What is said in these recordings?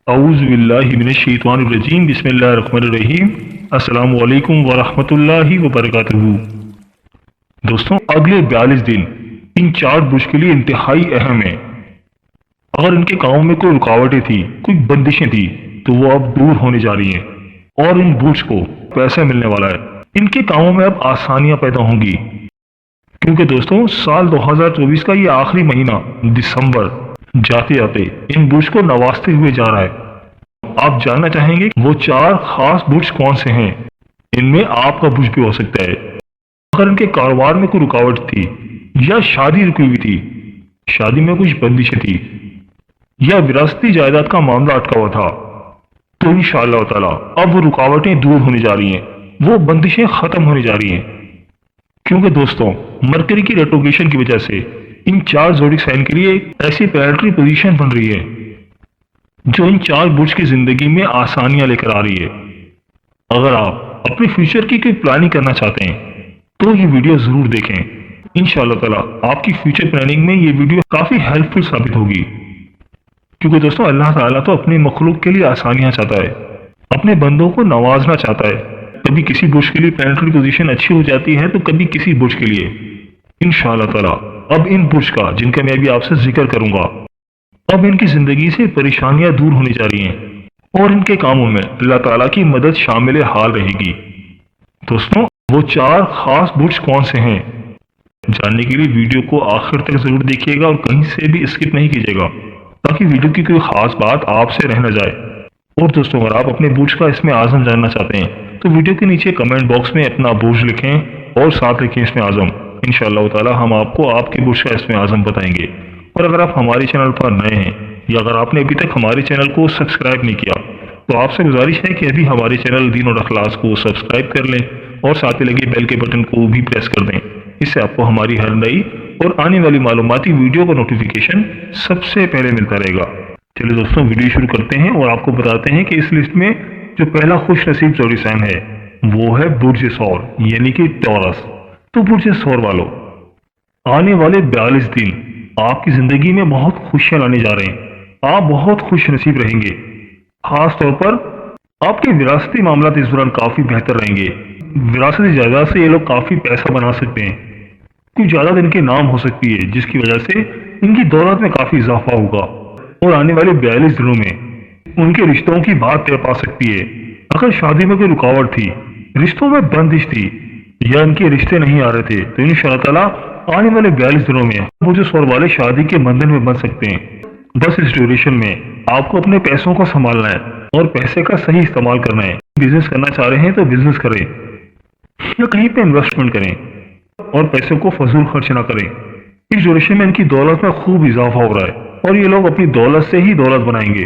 औज़ुबिल्लाहिमिनश्शैतानिर्रजीम बिस्मिल्लाहिर्रहमानिर्रहीम अस्सलामु अलैकुम वरहमतुल्लाहि वबरकातुहू। दोस्तों, अगले 42 दिन इन चार बुर्ज के लिए इंतहाई अहम है। अगर इनके कामों में कोई रुकावटें थी, कोई बंदिशें थी, तो वो अब दूर होने जा रही हैं और इन बुर्ज को पैसा मिलने वाला है। इनके कामों में अब आसानियां पैदा होंगी, क्योंकि दोस्तों साल 2024 का ये आखिरी महीना दिसंबर जाते जाते इन बुर्ज को नवाजते हुए जा रहा है। आप जानना चाहेंगे वो चार खास बुर्ज कौन से हैं। इनमें आपका बुर्ज भी हो सकता है। अगर इनके कारोबार में कोई रुकावट थी, या शादी रुकी हुई थी, शादी में कुछ बंदिशें थी, या विरासती जायदाद का मामला अटका हुआ था, तो इंशाअल्लाह ताला अब वो रुकावटें दूर होने जा रही हैं, वो बंदिशें खत्म होने जा रही हैं। क्योंकि दोस्तों मरकरी की रेट्रोग्रेशन की वजह से इन चार ज़ोडिक साइन के लिए ऐसी प्लैनेटरी पोजीशन बन रही है जो इन चार बुर्ज की जिंदगी में आसानियां लेकर आ रही है। अगर आप अपने फ्यूचर की कोई प्लानिंग करना चाहते हैं तो ये वीडियो जरूर देखें। इंशाअल्लाह ताला आपकी फ्यूचर प्लानिंग में ये वीडियो काफी हेल्पफुल साबित होगी, क्योंकि दोस्तों अल्लाह ताला तो अपने मखलूक के लिए आसानियां चाहता है, अपने बंदों को नवाजना चाहता है। कभी किसी बुर्ज के लिए प्लैनेटरी पोजीशन अच्छी हो जाती है तो कभी किसी बुर्ज के लिए। इंशाअल्लाह ताला अब इन बुर्ज का, जिनका मैं भी आपसे जिक्र करूंगा, अब इनकी जिंदगी से परेशानियां दूर होने जा रही हैं और इनके कामों में अल्लाह ताला की मदद शामिल हाल रहेगी। दोस्तों वो चार खास बुर्ज कौन से हैं, जानने के लिए वीडियो को आखिर तक जरूर देखिएगा और कहीं से भी स्किप नहीं कीजिएगा, ताकि वीडियो की कोई खास बात आपसे रह न जाए। और दोस्तों अगर आप अपने बुर्ज का इसमें आजम जानना चाहते हैं तो वीडियो के नीचे कमेंट बॉक्स में अपना बुर्ज लिखें और साथ लिखें इसमें आजम। इंशाअल्लाह ताला हम आपको आपके बुर्ज का इसमें आजम बताएंगे। और अगर आप हमारे चैनल पर नए हैं या अगर आपने अभी तक हमारे चैनल को सब्सक्राइब नहीं किया तो आपसे गुजारिश है कि अभी हमारे चैनल दीन और अखलास को सब्सक्राइब कर लें और साथ ही लगे बेल के बटन को भी प्रेस कर दें। इससे आपको हमारी हर नई और आने वाली मालूमाती वीडियो का नोटिफिकेशन सबसे पहले मिलता रहेगा। चलिए दोस्तों वीडियो शुरू करते हैं और आपको बताते हैं कि इस लिस्ट में जो पहला खुश नसीब ज़ोडिक साइन है वो है बुर्ज सौर यानी कि टॉरस। तो बुर्ज सौर वालों, आने वाले 42 दिन आपकी जिंदगी में बहुत खुशियां लाने जा रहे हैं। आप बहुत खुश नसीब रहेंगे। खास तौर पर आपके विरासती मामला इस दौरान काफी बेहतर रहेंगे। विरासती जायदाद से ये लोग काफी पैसा बना सकते हैं। कुछ जायदाद इनके नाम हो सकती है जिसकी वजह से इनकी दौलत में काफी इजाफा होगा और आने वाले 42 दिनों में उनके रिश्तों की बात तय पा सकती है। अगर शादी में कोई रुकावट थी, रिश्तों में बंदिश थी या इनके रिश्ते नहीं आ रहे थे, तो इंशाअल्लाह ताला आने वाले 42 दिनों में बुर्ज सौर वाले शादी के बंधन में बन सकते हैं। बस इस ड्यूरेशन में आपको अपने पैसों को संभालना है और पैसे का सही इस्तेमाल करना है। बिजनेस करना चाह रहे हैं तो बिजनेस करें या कहीं पे इन्वेस्टमेंट करें और पैसे को फजूल खर्च ना करें। इस ड्यूरेशन में इनकी दौलत में खूब इजाफा हो रहा है और ये लोग अपनी दौलत से ही दौलत बनाएंगे।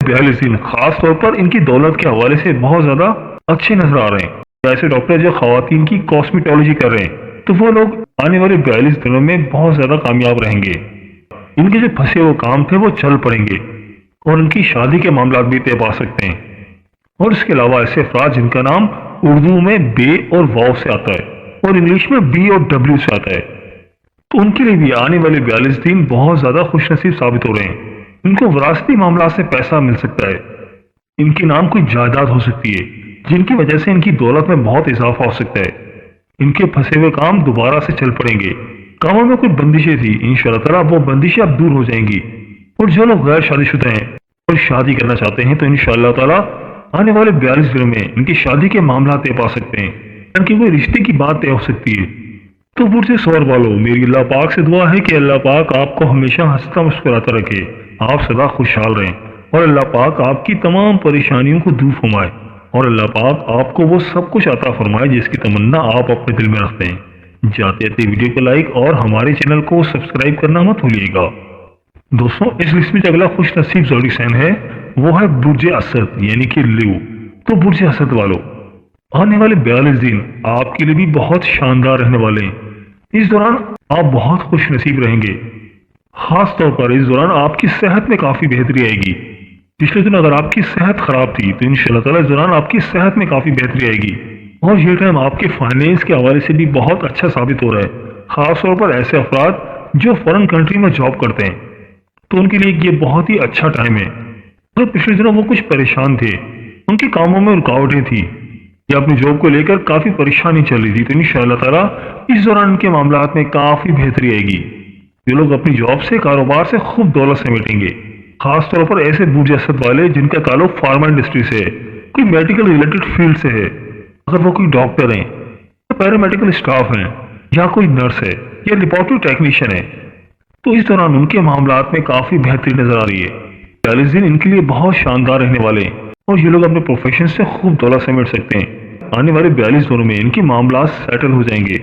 42 दिन खास तौर पर इनकी दौलत के हवाले से बहुत ज्यादा अच्छे नजर आ रहे हैं। ऐसे डॉक्टर जो खवातीन की कॉस्मेटोलॉजी कर रहे हैं तो वो लोग आने वाले 42 दिनों में बहुत ज्यादा कामयाब रहेंगे। इनके जो फंसे हुए काम थे वो चल पड़ेंगे और इनकी शादी के मामला भी तय पा सकते हैं। और इसके अलावा ऐसे अफराद जिनका नाम उर्दू में बे और वाव से आता है और इंग्लिश में बी और डब्ल्यू से आता है, तो उनके लिए भी आने वाले 42 दिन बहुत ज्यादा खुशनसीब साबित हो रहे हैं। इनको विरासती मामला से पैसा मिल सकता है। इनके नाम कोई जायदाद हो सकती है जिनकी वजह से इनकी दौलत में बहुत इजाफा हो सकता है। इनके फंसे हुए काम दोबारा से चल पड़ेंगे। कामों में कोई बंदिशें थी, इंशाअल्लाह ताला वो बंदिशें अब दूर हो जाएंगी। और जो लोग गैर शादीशुदा हैं और शादी करना चाहते हैं तो इंशाअल्लाह ताला आने वाले 42 दिनों में इनकी शादी के मामला तय पा सकते हैं, इनकी कोई रिश्ते की बात तय हो सकती है। तो बुर्ज सौर वालों, मेरी अल्लाह पाक से दुआ है कि अल्लाह पाक आपको हमेशा हंसता मुस्कुराता रखे, आप सदा खुशहाल रहें और अल्लाह पाक आपकी तमाम परेशानियों को दूर फरमाए और अल्लाह पाक आपको वो सब कुछ अता फरमाए जिसकी तमन्ना आप अपने दिल में रखते हैं। जाते जाते वीडियो को लाइक और हमारे चैनल को सब्सक्राइब करना मत भूलिएगा। दोस्तों इस लिस्ट में जो अगला खुश नसीब ज़ोडिक साइन है वो है बुर्ज असद यानी कि लियो। तो बुर्ज असद वालों, आने वाले 42 दिन आपके लिए भी बहुत शानदार रहने वाले हैं। इस दौरान आप बहुत खुश नसीब रहेंगे। खास तौर पर इस दौरान आपकी सेहत में काफी बेहतरी आएगी। पिछले दिन अगर आपकी सेहत खराब थी तो इंशाअल्लाह ताला इस दौरान आपकी सेहत में काफी बेहतरी आएगी और ये टाइम आपके फाइनेंस के हवाले से भी बहुत अच्छा साबित हो रहा है। खास तौर पर ऐसे अफराद जो फॉरेन कंट्री में जॉब करते हैं तो उनके लिए ये बहुत ही अच्छा टाइम है। अगर पिछले दिनों वो कुछ परेशान थे, उनके कामों में रुकावटें थी या अपनी जॉब को लेकर काफी परेशानी चल रही थी, तो इंशाअल्लाह ताला इस दौरान इनके मामलात में काफी बेहतरी आएगी। ये लोग अपनी जॉब से, कारोबार से खूब दौलत समेटेंगे। खास तौर पर ऐसे बूढ़े असद वाले जिनका ताल्लुक फार्मा इंडस्ट्री से है, कोई मेडिकल रिलेटेड फील्ड से है, अगर वो कोई डॉक्टर हैं या पैरामेडिकल स्टाफ हैं या कोई नर्स है या लेबोरेटरी टेक्नीशियन है, तो इस दौरान उनके मामलात में काफी बेहतरी नजर आ रही है। 40 दिन इनके लिए बहुत शानदार रहने वाले हैं और ये लोग अपने प्रोफेशन से खूब दौलत समेट सकते हैं। आने वाले 42 दिनों में इनके मामलात सेटल हो जाएंगे।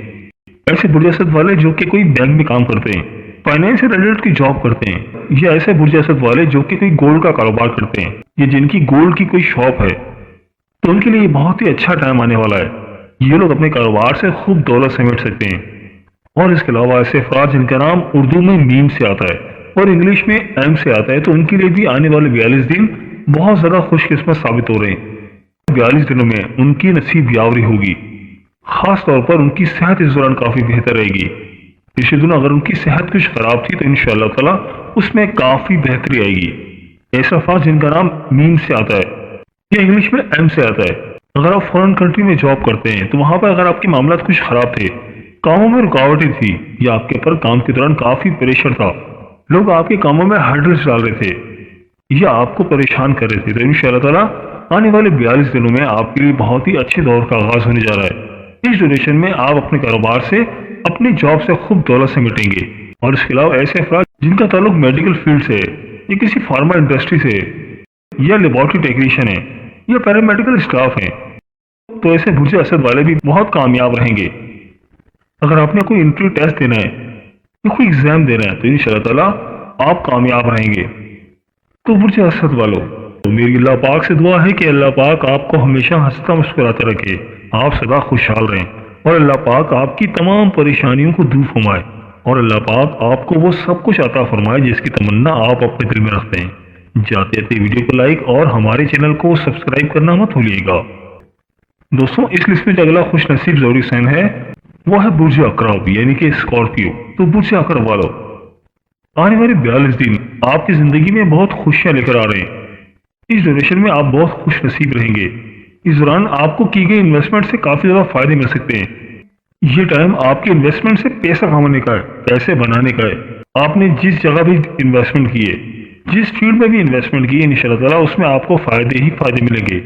ऐसे बुर्ज असद वाले जो कि कोई बैंक में काम करते हैं, फाइनेंस से रिलेटेड की जॉब करते हैं, या ऐसे बुर्ज असद वाले जो कि कोई गोल्ड का कारोबार करते हैं या जिनकी गोल्ड की कोई शॉप है, तो उनके लिए बहुत ही अच्छा टाइम आने वाला है। ये लोग अपने कारोबार से खूब दौलत समेट सकते हैं। और इसके अलावा ऐसे अफराद जिनका नाम उर्दू में मीम से आता है और इंग्लिश में एम से आता है, तो उनके लिए भी आने वाले 42 दिन बहुत ज्यादा खुशकिस्मत साबित हो रहे हैं। 42 दिनों में उनकी नसीब यावरी होगी। खास तौर पर उनकी सेहत इस दौरान काफी बेहतर रहेगी। पिछले दिनों अगर उनकी सेहत कुछ खराब थी, तो इंशाअल्लाह ताला उसमें काफी बेहतरी आएगी। ऐसा अफराद जिनका नाम मीम से आता है या इंग्लिश में एम से आता है, अगर आप फॉरेन कंट्री में जॉब करते हैं, तो वहां पर अगर आपके मामलात कुछ खराब थे, कामों में रुकावटें थी या आपके ऊपर काम के दौरान काफी प्रेशर था, लोग आपके कामों में हर्डल्स डाल रहे थे या आपको परेशान कर रहे थे, तो इंशाअल्लाह ताला आने वाले 42 दिनों में आपके लिए बहुत ही अच्छे दौर का आगाज होने जा रहा है। इस ड्यूरेशन में आप अपने कारोबार से, अपनी जॉब से खूब दौलत समेटेंगे। और इसके अलावा ऐसे अफराद जिनका ताल्लुक मेडिकल फील्ड से है या किसी फार्मा इंडस्ट्री से है या लेबोरेटरी टेक्नीशियन है या पैरामेडिकल स्टाफ है, तो ऐसे बुर्ज असद वाले भी बहुत कामयाब रहेंगे। अगर आपने कोई इंटरव्यू टेस्ट देना है या कोई एग्जाम देना है, तो इंशाअल्लाह ताला आप कामयाब रहेंगे। तो बुर्ज असद वालों, तो मेरी अल्लाह पाक से दुआ है कि अल्लाह पाक आपको हमेशा हंसता मुस्कुराता रखे, आप सदा खुशहाल रहें और अल्लाह पाक आपकी तमाम परेशानियों को दूर फरमाए और अल्लाह पाक आपको वो सब कुछ अता फरमाए जिसकी तमन्ना आप अपने दिल में रखते हैं। जाते जाते वीडियो को लाइक और हमारे चैनल को सब्सक्राइब करना मत भूलिएगा। दोस्तों, इस लिस्ट में जो अगला खुश नसीब ज़ोरी साइन है वो है बुर्ज अकरब यानी कि स्कॉर्पियो। तो बुर्ज अकरब वालों, आने वाले 42 दिन आपकी जिंदगी में बहुत खुशियां लेकर आ रहे हैं। इस ड्यूरेशन में आप बहुत खुश नसीब रहेंगे। इस दौरान आपको की गई इन्वेस्टमेंट से काफी ज्यादा फायदे मिल सकते हैं। ये टाइम आपके इन्वेस्टमेंट से पैसा कमाने का है, पैसे बनाने का है। आपने जिस जगह भी इन्वेस्टमेंट की है, जिस फील्ड में भी इन्वेस्टमेंट की है, इंशाअल्लाह ताला उसमें आपको फायदे ही फायदे मिलेंगे।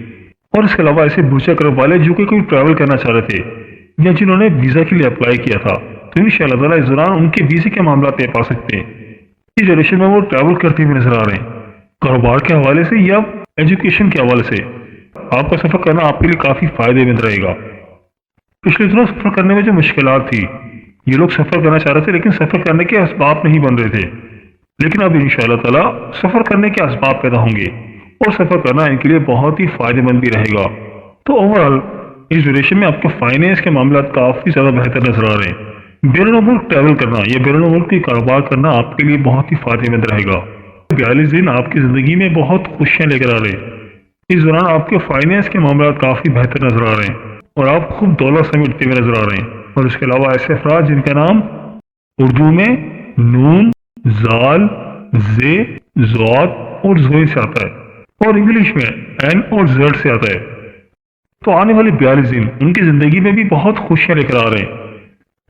और इसके अलावा ऐसे बुर्ज अकरब वाले जो कि कोई ट्रैवल करना चाह रहे थे या जिन्होंने वीजा के लिए अप्लाई किया था, तो इंशाअल्लाह ताला इस दौरान उनके वीजे के मामला तय पा सकते हैं। इस ड्यूरेशन में वो ट्रैवल करते हुए नजर आ रहे हैं। कारोबार के हवाले से या एजुकेशन के हवाले से आपका सफर करना आपके लिए काफी फायदेमंद रहेगा। पिछले दिनों सफर करने में जो मुश्किलात थी, ये लोग सफर करना चाह रहे थे लेकिन सफर करने के असबाब नहीं बन रहे थे, लेकिन अब इंशाअल्लाह ताला सफर करने के असबाब पैदा होंगे और सफर करना इनके लिए बहुत ही फायदेमंद भी रहेगा। तो ओवरऑल इस ड्यूरेशन में आपके फाइनेंस के मामला काफी ज्यादा बेहतर नजर आ रहे हैं। बैरून मुल्क ट्रैवल करना या बैरून मुल्क की कारोबार करना आपके लिए बहुत ही फायदेमंद रहेगा। 42 दिन आपकी जिंदगी में बहुत खुशियां लेकर आ रहे हैं। इस दौरान आपके फाइनेंस के मामला काफी बेहतर नजर आ रहे हैं और आप खूब दौलत समेटते हुए नजर आ रहे हैं। और इसके अलावा ऐसे अफराद जिनका नाम उर्दू में नून, जाल, जे, ज़ात और ज़ोई से आता है और इंग्लिश में एन और जेड से आता है, तो आने वाले 42 दिन उनकी जिंदगी में भी बहुत खुशियां लेकर आ रहे हैं।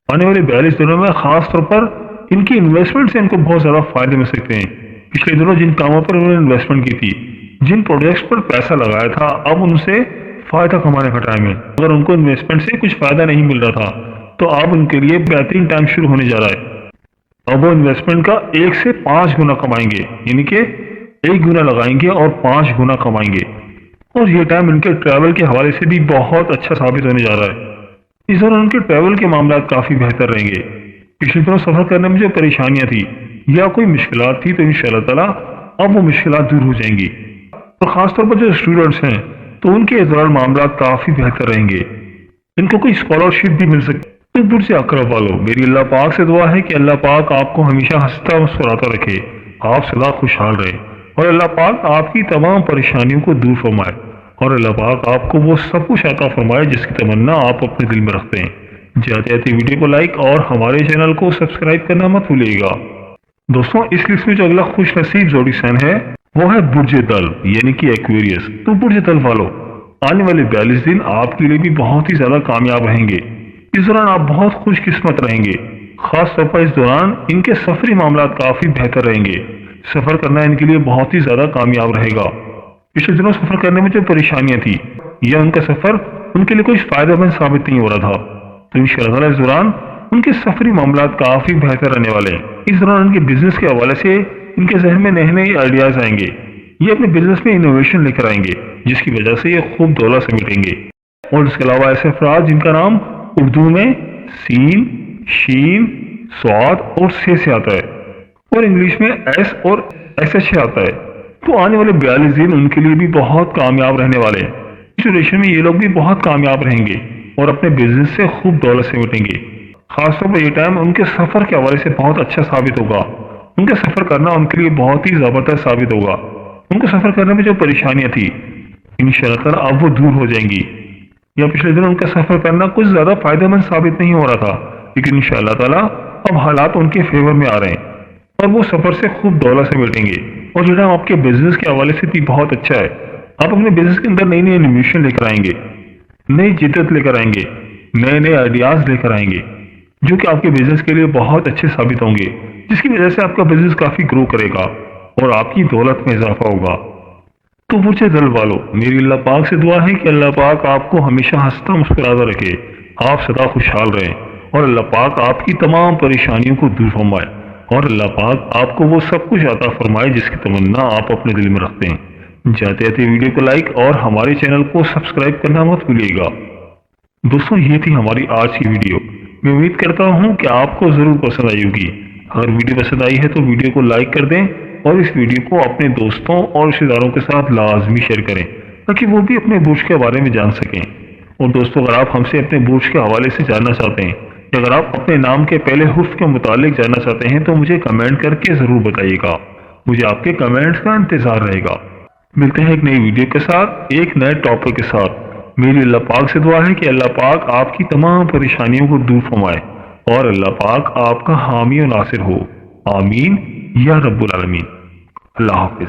आने वाले 42 दिनों में खास तौर पर इनकी इन्वेस्टमेंट से इनको बहुत ज्यादा फायदे मिल सकते हैं। पिछले दिनों जिन कामों पर उन्होंने इन्वेस्टमेंट की थी, जिन प्रोजेक्ट्स पर पैसा लगाया था, अब उनसे फायदा कमाने का टाइम है। अगर उनको इन्वेस्टमेंट से कुछ फायदा नहीं मिल रहा था, तो अब उनके लिए बेहतरीन टाइम शुरू होने जा रहा है। अब वो इन्वेस्टमेंट का 1 से 5 गुना कमाएंगे, यानी कि 1 गुना लगाएंगे और 5 गुना कमाएंगे। और ये टाइम इनके ट्रैवल के हवाले से भी बहुत अच्छा साबित होने जा रहा है। इस दौरान उनके ट्रैवल के मामला काफी बेहतर रहेंगे। पिछली तरह सफर करने में जो परेशानियां थी या कोई मुश्किलात थी, तो इंशाअल्लाह ताला अब वो मुश्किलात दूर हो जाएंगी। और खासतौर पर जो स्टूडेंट्स हैं, तो उनके इस दौरान मामला काफी बेहतर रहेंगे। इनको कोई स्कॉलरशिप भी मिल सकती है। तो बुर्ज अकरब वालों, मेरी अल्लाह पाक से दुआ है कि अल्लाह पाक आपको हमेशा हंसता मुस्कुराता रखे, आप सदा खुशहाल रहे और अल्लाह पाक आपकी तमाम परेशानियों को दूर फरमाए और अल्लाह पाक आपको वो सब कुछ अता फरमाए जिसकी तमन्ना आप अपने दिल में रखते हैं। जाते जाते वीडियो को लाइक और हमारे चैनल को सब्सक्राइब करना मत भूलिएगा। दोस्तों, इस लिस्ट में जो अगला खुश नसीब जोड़ी साइन है वो है बुर्ज दल यानी कि एक्वेरियस। तो बुर्ज दल वालों, आने वाले 42 दिन आपके लिए भी बहुत ही ज्यादा कामयाब रहेंगे। इस दौरान आप बहुत खुशकिस्मत रहेंगे। खास तौर पर इस दौरान इनके सफरी मामला काफी बेहतर रहेंगे। सफर करना इनके लिए बहुत ही ज्यादा कामयाब रहेगा। पिछले दिनों सफर करने में जो परेशानियां थी या उनका सफर उनके लिए कुछ फायदेमंद साबित नहीं हो रहा था, तो इंशाअल्लाह इस दौरान उनके सफरी मामला काफी बेहतर रहने वाले हैं। इस दौरान उनके बिजनेस के हवाले से इनके जहन में नए नए आइडियाज आएंगे। ये अपने बिजनेस में इनोवेशन लेकर आएंगे जिसकी वजह से ये खूब दौलत समेटेंगे। और इसके अलावा ऐसे अफराद जिनका नाम उर्दू में सीन, शीन, स्वाद और से आता है और इंग्लिश में एस और एस एच से आता है, तो आने वाले 42 दिन उनके लिए भी बहुत कामयाब रहने वाले हैं। इस ड्यूरेशन में ये लोग भी बहुत कामयाब रहेंगे और अपने बिजनेस से खूब दौलत समेटेंगे। खासतौर पर ये टाइम उनके सफर के हवाले से बहुत अच्छा साबित होगा। उनका सफर करना उनके लिए बहुत ही जबरदस्त साबित होगा। उनको सफर करने में जो परेशानियां थी इंशाअल्लाह अब वो दूर हो जाएंगी। या पिछले दिनों उनका सफर करना कुछ ज्यादा फायदेमंद साबित नहीं हो रहा था, लेकिन इंशाअल्लाह ताला अब हालात उनके फेवर में आ रहे हैं और वो सफर से खूब दौलत समेटेंगे। और जो टाइम आपके बिजनेस के हवाले से भी बहुत अच्छा है। आप अपने बिजनेस के अंदर नई नई इनोवेशन लेकर आएंगे, नई जिद्दत लेकर आएंगे, नए नए आइडियाज लेकर आएंगे जो कि आपके बिजनेस के लिए बहुत अच्छे साबित होंगे, जिसकी वजह से आपका बिजनेस काफी ग्रो करेगा और आपकी दौलत में इजाफा होगा। तो बुर्ज दल वालों, मेरी अल्लाह पाक से दुआ है कि अल्लाह पाक आपको हमेशा हंसता मुस्कुराता रखे, आप सदा खुशहाल रहें और अल्लाह पाक आपकी तमाम परेशानियों को दूर फरमाए और अल्लाह पाक आपको वो सब कुछ अता फरमाए जिसकी तमन्ना आप अपने दिल में रखते हैं। जाते जाते वीडियो को लाइक और हमारे चैनल को सब्सक्राइब करना मत भूलिएगा। दोस्तों, ये थी हमारी आज की वीडियो। मैं उम्मीद करता हूँ कि आपको जरूर पसंद आई होगी। अगर वीडियो पसंद आई है तो वीडियो को लाइक कर दें और इस वीडियो को अपने दोस्तों और रिश्तेदारों के साथ लाजमी शेयर करें ताकि वो भी अपने बुर्ज के बारे में जान सकें। और दोस्तों, अगर आप हमसे अपने बुर्ज के हवाले से जानना चाहते हैं या अगर आप अपने नाम के पहले हुर्फ के मुतालिक जानना चाहते हैं तो मुझे कमेंट करके जरूर बताइएगा। मुझे आपके कमेंट्स का इंतजार रहेगा। मिलते हैं एक नई वीडियो के साथ, एक नए टॉपिक के साथ। मेरी अल्लाह पाक से दुआ है कि अल्लाह पाक आपकी तमाम परेशानियों को दूर फरमाए और अल्लाह पाक आपका हामी और नासिर हो। आमीन या रब्बुल आलमीन। अल्लाह हाफिज।